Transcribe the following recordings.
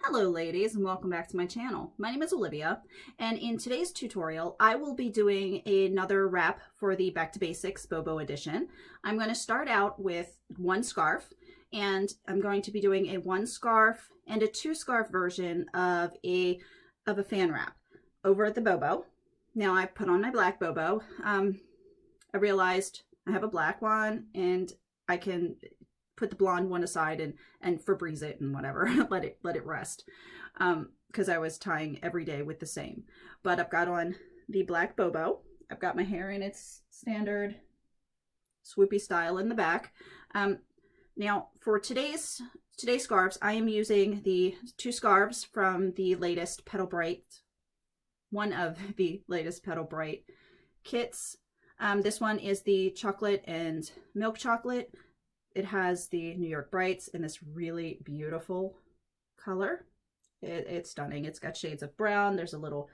Hello ladies and welcome back to my channel. My name is Olivia and in today's tutorial I will be doing another wrap for the Back to Basics Bobo edition. I'm going to start out with one scarf and I'm going to be doing a one scarf and a two scarf version of a fan wrap over at the Bobo. Now I put on my black Bobo. I realized I have a black one and I can put the blonde one aside and Febreze it and whatever, let it rest, because I was tying every day with the same. But I've got on the black Bobo. I've got my hair in its standard swoopy style in the back. Now for today's scarves, I am using the two scarves from the latest Petalbrights, one of the latest Petalbrights kits. This one is the chocolate and milk chocolate. It has the New York Brights in this really beautiful color. It's stunning. It's got shades of brown. There's a little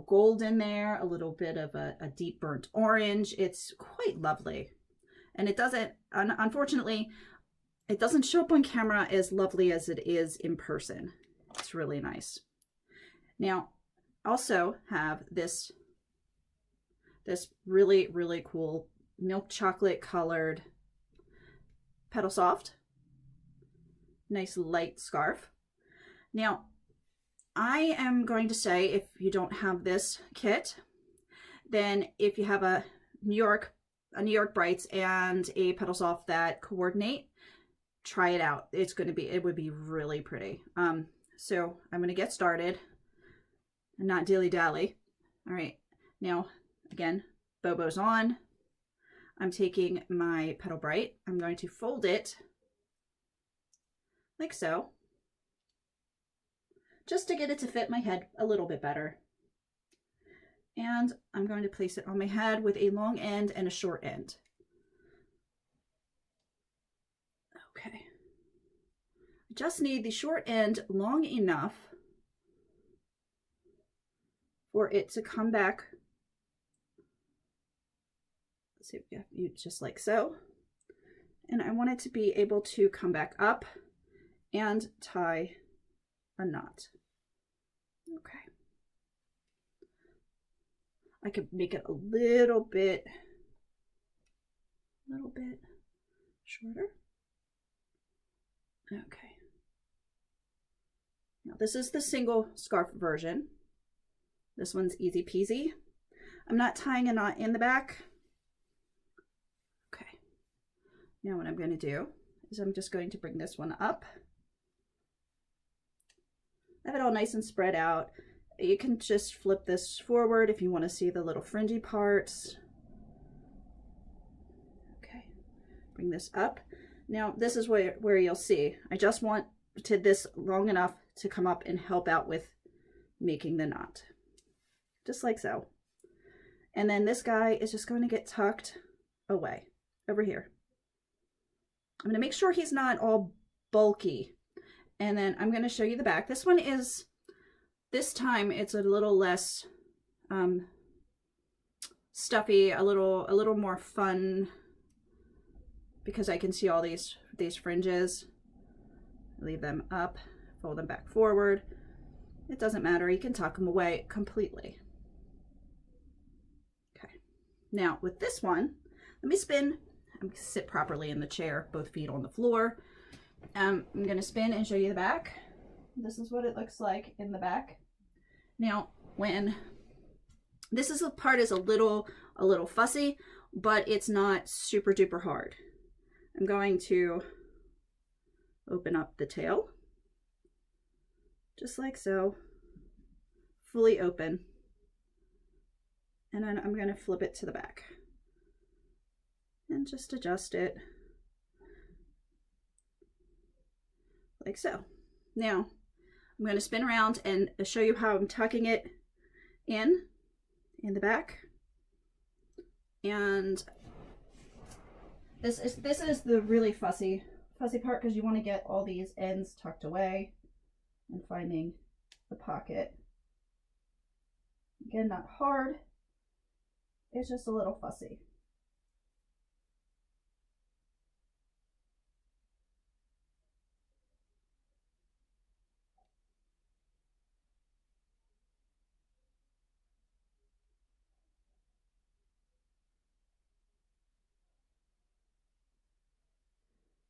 gold in there, a little bit of a deep burnt orange. It's quite lovely. And it doesn't, unfortunately, it doesn't show up on camera as lovely as it is in person. It's really nice. Now, I also have this really, really cool milk chocolate colored Petal Soft, nice light scarf. Now, I am going to say if you don't have this kit, then if you have a New York Brights and a Petal Soft that coordinate, try it out. It would be really pretty. So I'm going to get started and not dilly-dally. All right, now again, Bobo's on. I'm taking my Petalbright. I'm going to fold it like so, just to get it to fit my head a little bit better. And I'm going to place it on my head with a long end and a short end. Okay. I just need the short end long enough for it to come back. So you just like so, and I want it to be able to come back up and tie a knot. Okay, I could make it a little bit shorter. Okay, now this is the single scarf version. This one's easy peasy. I'm not tying a knot in the back. Now what I'm going to do is I'm just going to bring this one up. I have it all nice and spread out. You can just flip this forward if you want to see the little fringy parts. Okay, bring this up. Now this is where you'll see. I just want this long enough to come up and help out with making the knot. Just like so. And then this guy is just going to get tucked away over here. I'm going to make sure he's not all bulky. And then I'm going to show you the back. This one is, this time it's a little less stuffy, a little more fun, because I can see all these fringes. Leave them up, fold them back forward. It doesn't matter. You can tuck them away completely. Okay. Now with this one, let me spin. I'm going to sit properly in the chair, both feet on the floor. I'm going to spin and show you the back. This is what it looks like in the back. Now, when this is the part is a little fussy, but it's not super duper hard. I'm going to open up the tail, just like so, fully open, and then I'm going to flip it to the back. And just adjust it like so. Now I'm going to spin around and show you how I'm tucking it in the back. And this is the really fussy part, because you want to get all these ends tucked away and finding the pocket. Again, not hard. It's just a little fussy.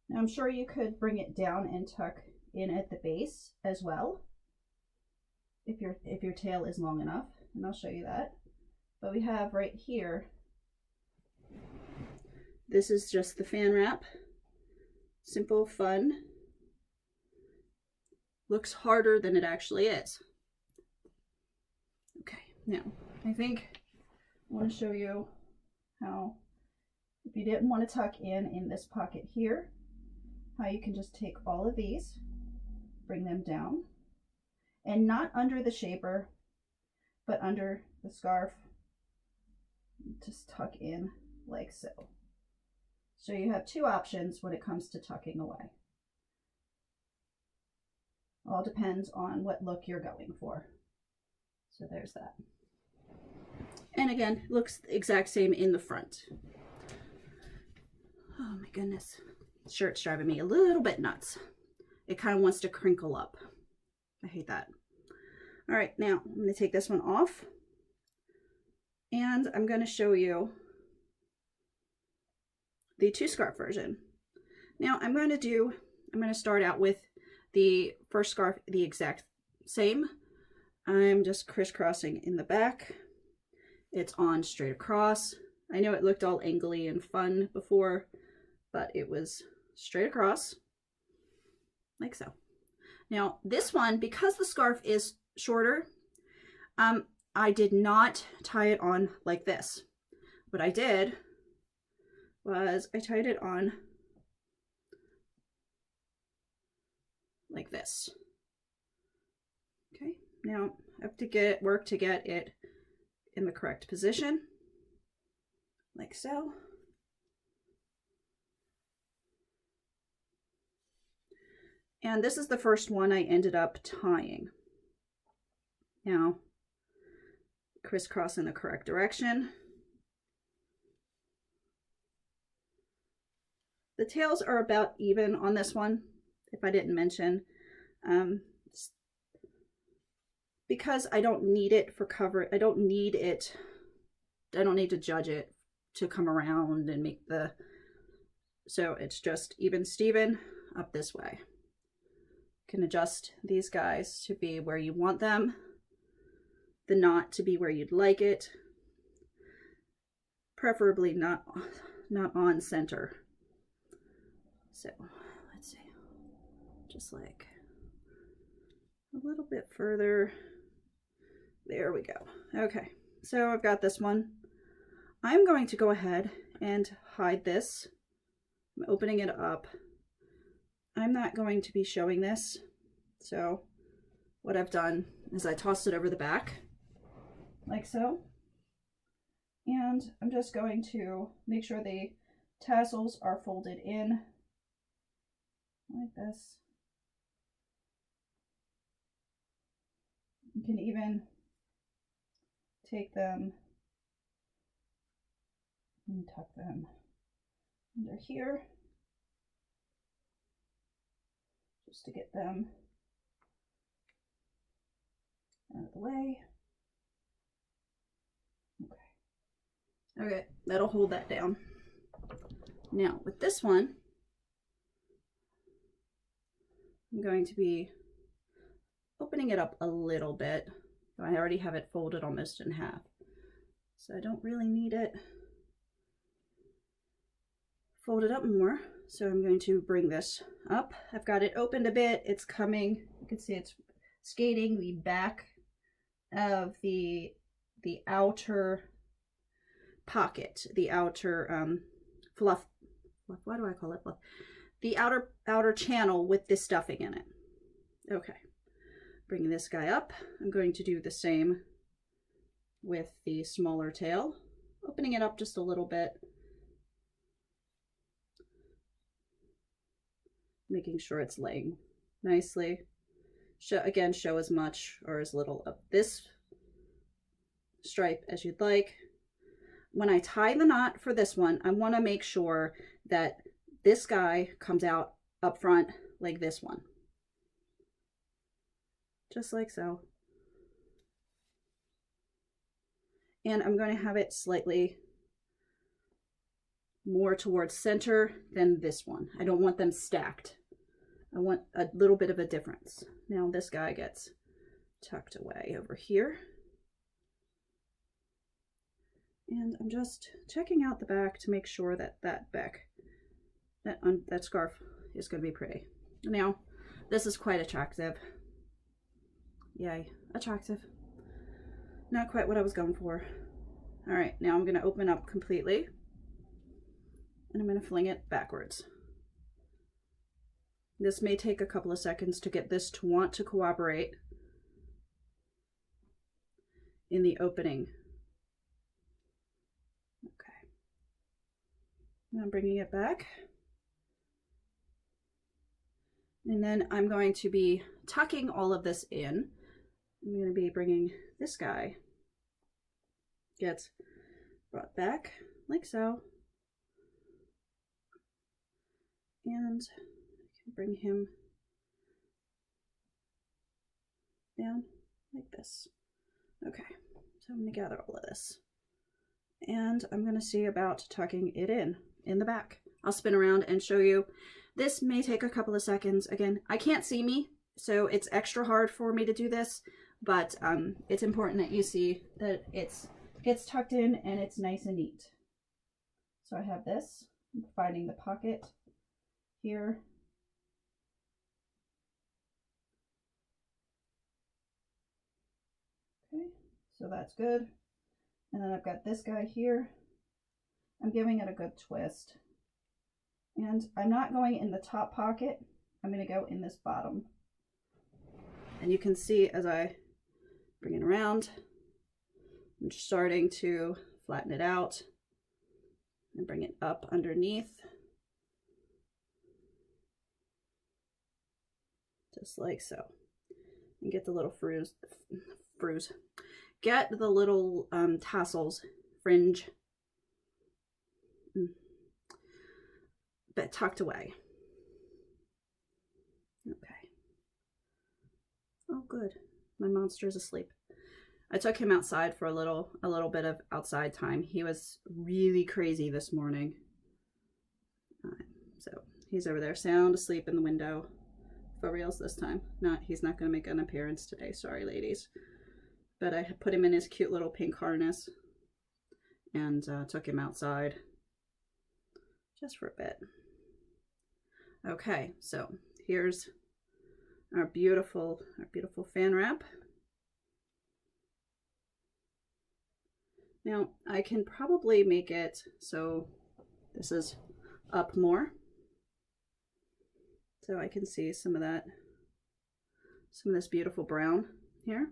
Now I'm sure you could bring it down and tuck in at the base as well if your tail is long enough, and I'll show you that. But we have right here, this is just the fan wrap. Simple, fun. Looks harder than it actually is. Okay, now I think I want to show you how, if you didn't want to tuck in this pocket here, how you can just take all of these, bring them down, and not under the shaper, but under the scarf. Just tuck in like so. So you have two options when it comes to tucking away. All depends on what look you're going for. So there's that. And again, looks the exact same in the front. Oh my goodness. This shirt's driving me a little bit nuts. It kind of wants to crinkle up. I hate that. All right, now I'm going to take this one off. And I'm going to show you the two scarf version. Now I'm going to start out with the first scarf the exact same. I'm just crisscrossing in the back. It's on straight across. I know it looked all angly and fun before, but it was straight across, like so. Now this one, because the scarf is shorter, I did not tie it on like this. What I did was I tied it on like this. Okay, now I have to work to get it in the correct position, like so. And this is the first one I ended up tying. Now, crisscross in the correct direction. The tails are about even on this one, if I didn't mention. Because I don't need it for cover, I don't need to judge it to come around and make the, so it's just even Steven up this way. You can adjust these guys to be where you want them, the knot to be where you'd like it, preferably not on center. So let's see, just like a little bit further. There we go. Okay, so I've got this one. I'm going to go ahead and hide this. I'm opening it up. I'm not going to be showing this. So what I've done is I tossed it over the back, like so. And I'm just going to make sure the tassels are folded in like this. You can even take them and tuck them under here just to get them out of the way. Okay, that'll hold that down. Now with this one, I'm going to be opening it up a little bit. I already have it folded almost in half, so I don't really need it folded up more. So I'm going to bring this up. I've got it opened a bit. It's coming. You can see it's skating the back of the outer pocket, the outer fluff. Why do I call it fluff? The outer channel with the stuffing in it. Okay. Bringing this guy up, I'm going to do the same with the smaller tail, opening it up just a little bit, making sure it's laying nicely. Again, show as much or as little of this stripe as you'd like. When I tie the knot for this one, I want to make sure that this guy comes out up front like this one. Just like so. And I'm going to have it slightly more towards center than this one. I don't want them stacked. I want a little bit of a difference. Now this guy gets tucked away over here. And I'm just checking out the back to make sure that that scarf is going to be pretty. Now, this is quite attractive. Yay, attractive. Not quite what I was going for. All right, now I'm going to open up completely. And I'm going to fling it backwards. This may take a couple of seconds to get this to want to cooperate in the opening. Okay. Now I'm bringing it back. And then I'm going to be tucking all of this in. I'm going to be bringing this guy, gets brought back like so. And I can bring him down like this. Okay, so I'm going to gather all of this. And I'm going to see about tucking it in the back. I'll spin around and show you. This may take a couple of seconds. Again, I can't see me, so it's extra hard for me to do this, but it's important that you see that it gets tucked in and it's nice and neat. So I have this, I'm finding the pocket here. Okay, so that's good. And then I've got this guy here. I'm giving it a good twist. And I'm not going in the top pocket. I'm going to go in this bottom. And you can see as I bring it around, I'm starting to flatten it out and bring it up underneath. Just like so. And get the little get the little tassels, fringe, but tucked away. Okay. Oh, good. My monster's asleep. I took him outside for a little bit of outside time. He was really crazy this morning. So he's over there sound asleep in the window. For reals this time. He's not going to make an appearance today. Sorry, ladies. But I put him in his cute little pink harness and took him outside just for a bit. Okay, so here's our beautiful fan wrap. Now I can probably make it so this is up more, so I can see some of this beautiful brown here.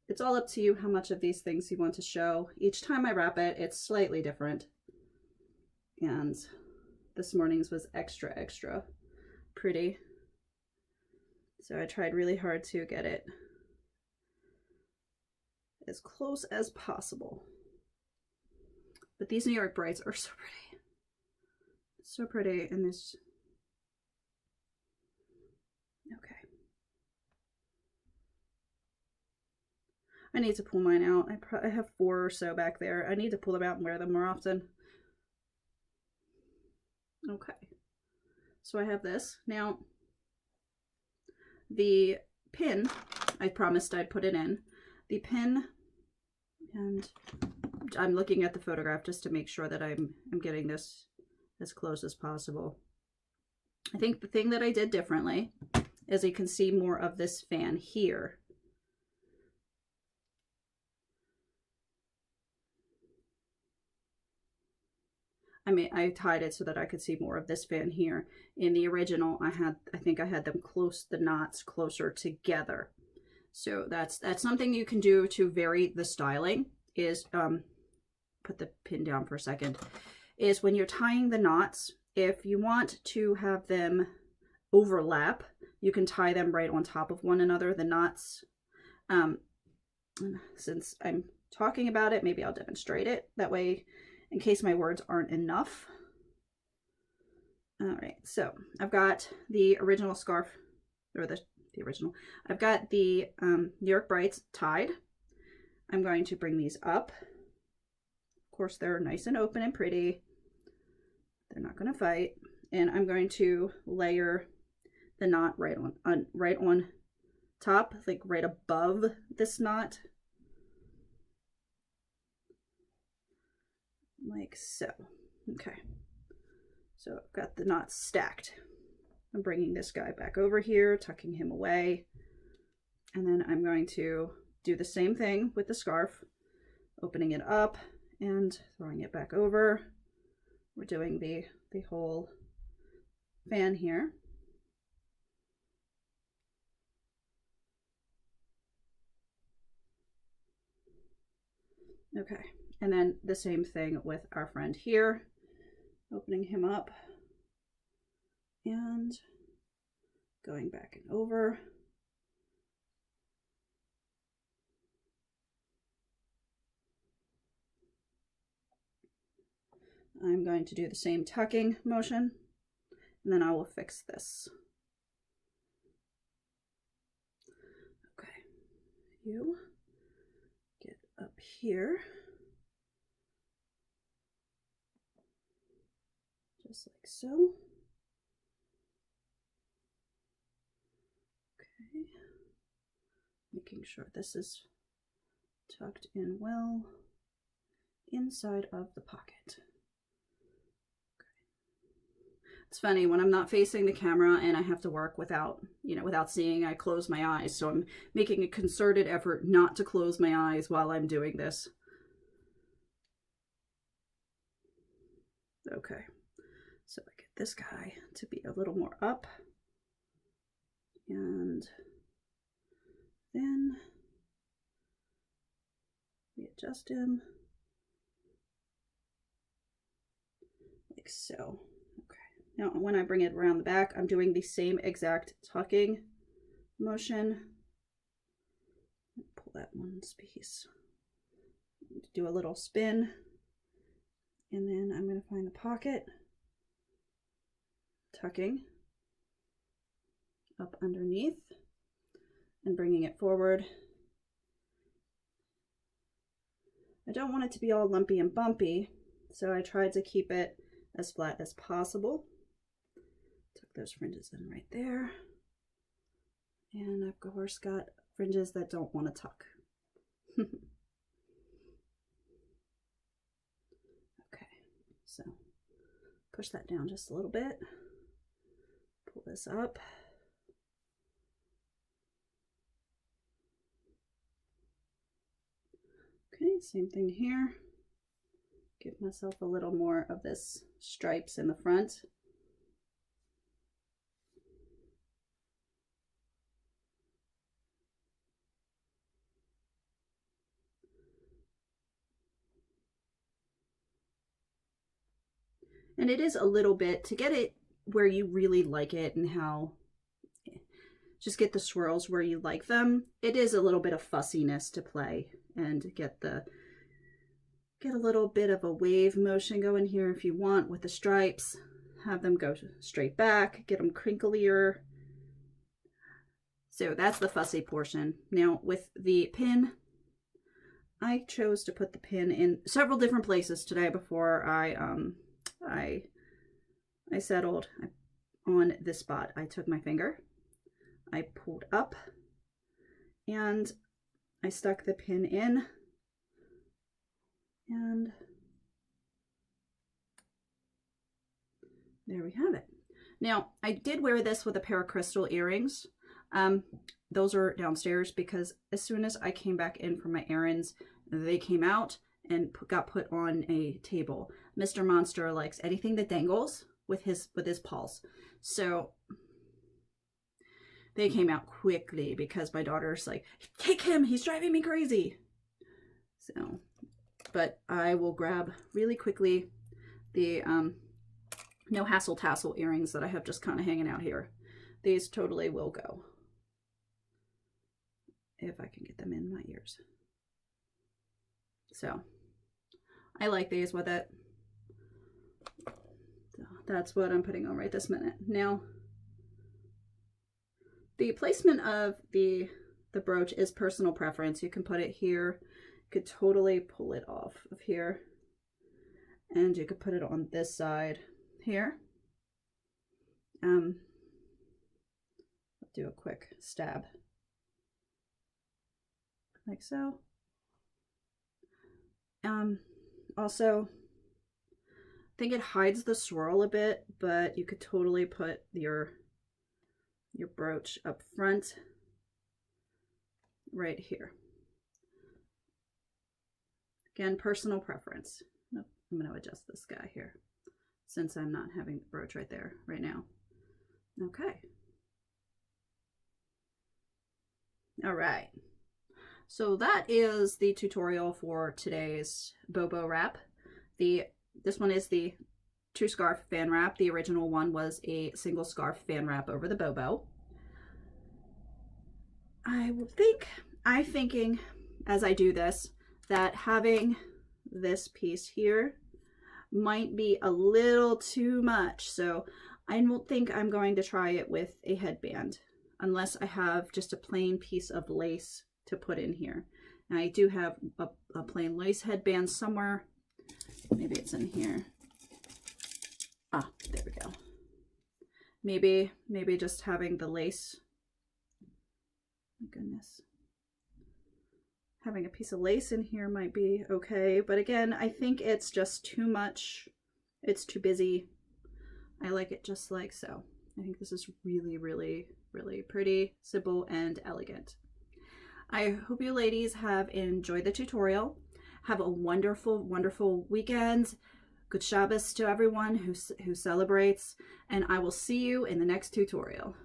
It's all up to you how much of these things you want to show. Each time I wrap it, it's slightly different. And this morning's was extra pretty. So I tried really hard to get it as close as possible. But these New York brights are so pretty. So pretty, and this, okay. I need to pull mine out. I have 4 or so back there. I need to pull them out and wear them more often. Okay, so I have this. Now, the pin, I promised I'd put it in. The pin, and I'm looking at the photograph just to make sure that I'm getting this as close as possible. I think the thing that I did differently is you can see more of this fan here. I tied it so that I could see more of this fan here. In the original, I think I had them the knots closer together. So that's something you can do to vary the styling, is put the pin down for a second, is when you're tying the knots, if you want to have them overlap, you can tie them right on top of one another, the knots. Since I'm talking about it, maybe I'll demonstrate it. That way, in case my words aren't enough. All right, so I've got the original scarf, or the original. I've got the New York Brights tied. I'm going to bring these up. Of course, they're nice and open and pretty. They're not going to fight. And I'm going to layer the knot right on top, like right above this knot. Like so. Okay. So I've got the knots stacked. I'm bringing this guy back over here, tucking him away. And then I'm going to do the same thing with the scarf, opening it up and throwing it back over. We're doing the whole fan here. Okay, and then the same thing with our friend here, opening him up and going back and over. I'm going to do the same tucking motion, and then I will fix this. Okay, you get up here, just like so. Okay, making sure this is tucked in well inside of the pocket. It's funny, when I'm not facing the camera and I have to work without seeing, I close my eyes. So I'm making a concerted effort not to close my eyes while I'm doing this. Okay, so I get this guy to be a little more up. And then we adjust him like so. Now, when I bring it around the back, I'm doing the same exact tucking motion. Pull that one piece. Do a little spin. And then I'm going to find the pocket. Tucking up underneath and bringing it forward. I don't want it to be all lumpy and bumpy, so I tried to keep it as flat as possible. Tuck those fringes in right there. And I've of course got fringes that don't want to tuck. Okay, so push that down just a little bit. Pull this up. Okay, same thing here. Give myself a little more of this stripes in the front. And it is a little bit, to get it where you really like it and how, just get the swirls where you like them, it is a little bit of fussiness to play and get a little bit of a wave motion going here if you want with the stripes. Have them go straight back, get them crinklier. So that's the fussy portion. Now with the pin, I chose to put the pin in several different places today before I settled on this spot. I took my finger, I pulled up, and I stuck the pin in, and there we have it. Now, I did wear this with a pair of crystal earrings. Those are downstairs because as soon as I came back in from my errands, they came out and got put on a table. Mr. Monster likes anything that dangles with his paws. So they came out quickly because my daughter's like, kick him, he's driving me crazy. So, but I will grab really quickly the no hassle tassel earrings that I have just kind of hanging out here. These totally will go if I can get them in my ears. So I like these with it. So that's what I'm putting on right this minute. Now, the placement of the brooch is personal preference. You can put it here. You could totally pull it off of here. And you could put it on this side. here. Do a quick stab like so. Also, I think it hides the swirl a bit, but you could totally put your brooch up front right here. Again, personal preference. Nope, I'm going to adjust this guy here since I'm not having the brooch right there right now. Okay. All right. So that is the tutorial for today's Bobo wrap. This one is the 2-scarf fan wrap. The original one was a single scarf fan wrap over the Bobo. I'm thinking as I do this that having this piece here might be a little too much. So I don't think I'm going to try it with a headband unless I have just a plain piece of lace to put in here. And I do have a plain lace headband somewhere. Maybe it's in here. Ah, there we go. Maybe just having the lace. My goodness. Having a piece of lace in here might be okay. But again, I think it's just too much. It's too busy. I like it just like so. I think this is really, really, really pretty, simple, and elegant. I hope you ladies have enjoyed the tutorial. Have a wonderful, wonderful weekend. Good Shabbos to everyone who celebrates, and I will see you in the next tutorial.